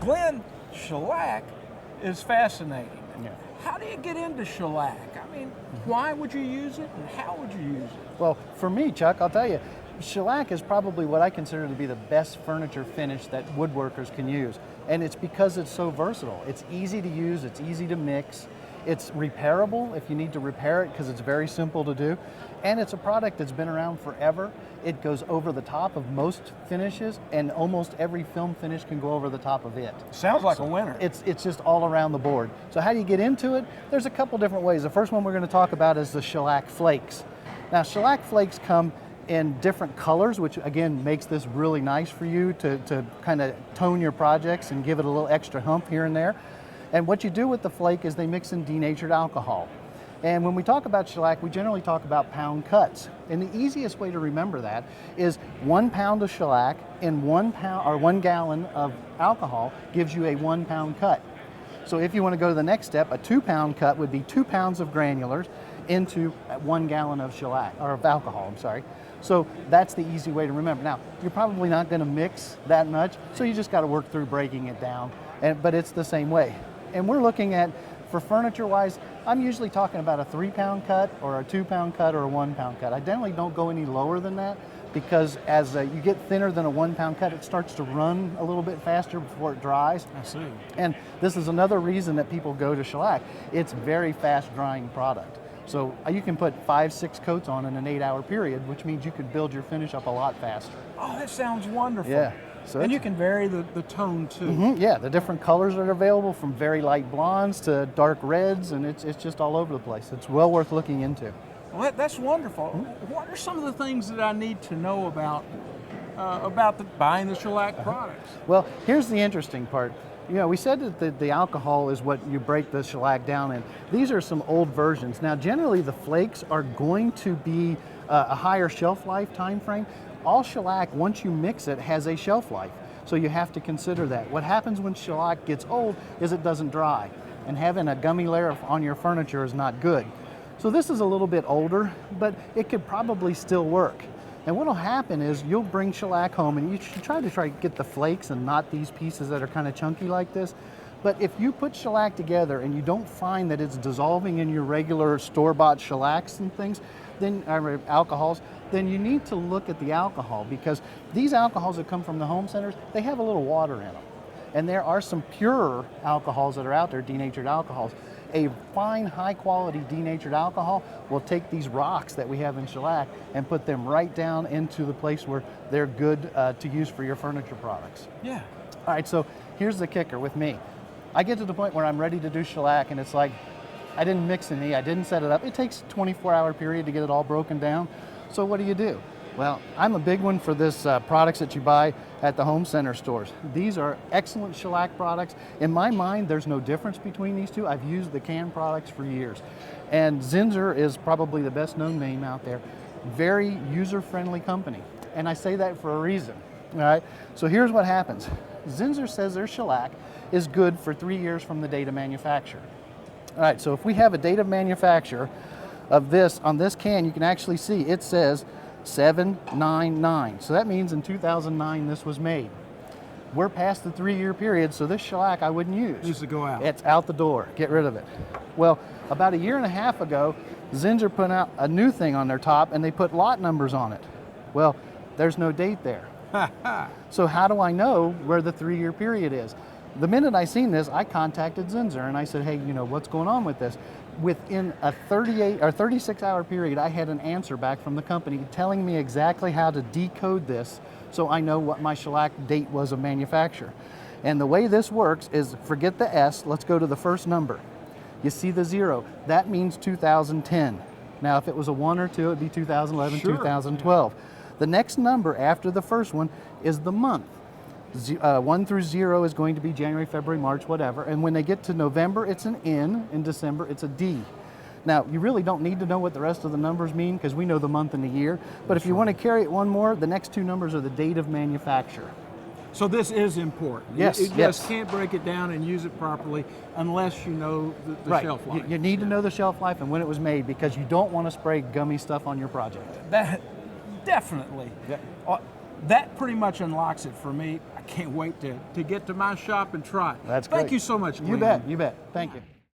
Glen, shellac is fascinating. Yeah. How do you get into shellac? I mean, why would you use it and how would you use it? Well, for me, Chuck, I'll tell you, shellac is probably what I consider to be the best furniture finish that woodworkers can use. And it's because it's so versatile. It's easy to use, it's easy to mix, it's repairable if you need to repair it because it's very simple to do. And it's a product that's been around forever. It goes over the top of most finishes, and almost every film finish can go over the top of it. Sounds like a winner. It's just all around the board. So how do you get into it? There's a couple different ways. The first one we're going to talk about is the shellac flakes. Now, shellac flakes come in different colors, which again makes this really nice for you to kind of tone your projects and give it a little extra hump here and there. And what you do with the flake is they mix in denatured alcohol. And when we talk about shellac, we generally talk about pound cuts. And the easiest way to remember that is 1 pound of shellac in 1 pound or 1 gallon of alcohol gives you a 1 pound cut. So if you want to go to the next step, a 2 pound cut would be 2 pounds of granulars into 1 gallon of shellac, or of alcohol, I'm sorry. So that's the easy way to remember. Now, you're probably not going to mix that much, so you just got to work through breaking it down, but it's the same way. And we're looking at, for furniture-wise, I'm usually talking about a 3 pound cut or a 2 pound cut or a 1 pound cut. I generally don't go any lower than that because as you get thinner than a 1 pound cut, it starts to run a little bit faster before it dries. I see. And this is another reason that people go to shellac. It's very fast drying product. So you can put 5-6 coats on in an 8-hour period, which means you could build your finish up a lot faster. Oh, that sounds wonderful. Yeah. So and you can vary the tone too. Yeah, the different colors that are available from very light blondes to dark reds, and it's just all over the place. It's well worth looking into. Well, that's wonderful. What are some of the things that I need to know about buying the shellac products? Well, here's the interesting part. You know, we said that the alcohol is what you break the shellac down in. These are some old versions. Now, generally the flakes are going to be a higher shelf life time frame. All shellac, once you mix it, has a shelf life. So you have to consider that. What happens when shellac gets old is it doesn't dry. And having a gummy layer on your furniture is not good. So this is a little bit older, but it could probably still work. And what'll happen is you'll bring shellac home and you should try to get the flakes and not these pieces that are kind of chunky like this. But if you put shellac together and you don't find that it's dissolving in your regular store-bought shellacs and things, then alcohols, then you need to look at the alcohol, because these alcohols that come from the home centers, they have a little water in them. And there are some purer alcohols that are out there, denatured alcohols. A fine, high-quality denatured alcohol will take these rocks that we have in shellac and put them right down into the place where they're good to use for your furniture products. Yeah. All right, so here's the kicker with me. I get to the point where I'm ready to do shellac, and it's like, I didn't mix any, I didn't set it up. It takes a 24-hour period to get it all broken down. So what do? Well, I'm a big one for this products that you buy at the home center stores. These are excellent shellac products. In my mind, there's no difference between these two. I've used the canned products for years. And Zinsser is probably the best known name out there. Very user-friendly company. And I say that for a reason, all right? So here's what happens. Zinsser says their shellac is good for 3 years from the date of manufacture. All right, so if we have a date of manufacture of this, on this can, you can actually see it says 799. So that means in 2009 this was made. We're past the 3-year period, so this shellac I wouldn't use. Needs to go out. It's out the door. Get rid of it. Well, about 1.5 years ago, Zinsser put out a new thing on their top, and they put lot numbers on it. Well, there's no date there. So how do I know where the 3-year period is? The minute I seen this, I contacted Zinsser and I said, hey, you know, what's going on with this? Within a 38 or 36-hour period, I had an answer back from the company telling me exactly how to decode this so I know what my shellac date was of manufacture. And the way this works is, forget the S, let's go to the first number. You see the 0, that means 2010. Now, if it was a 1 or 2, it'd be 2011, sure. 2012. The next number after the first one is the month. 1 through 0 is going to be January, February, March, whatever. And when they get to November, it's an N. In December, it's a D. Now, you really don't need to know what the rest of the numbers mean because we know the month and the year. But if you want to carry it one more, the next 2 numbers are the date of manufacture. So this is important. Yes, You just can't break it down and use it properly unless you know the right. shelf life. You need to know the shelf life and when it was made, because you don't want to spray gummy stuff on your project. That definitely. Yeah. that pretty much unlocks it for me. I can't wait to get to my shop and try it. That's great. Thank you so much, Glenn. You bet. Thank you.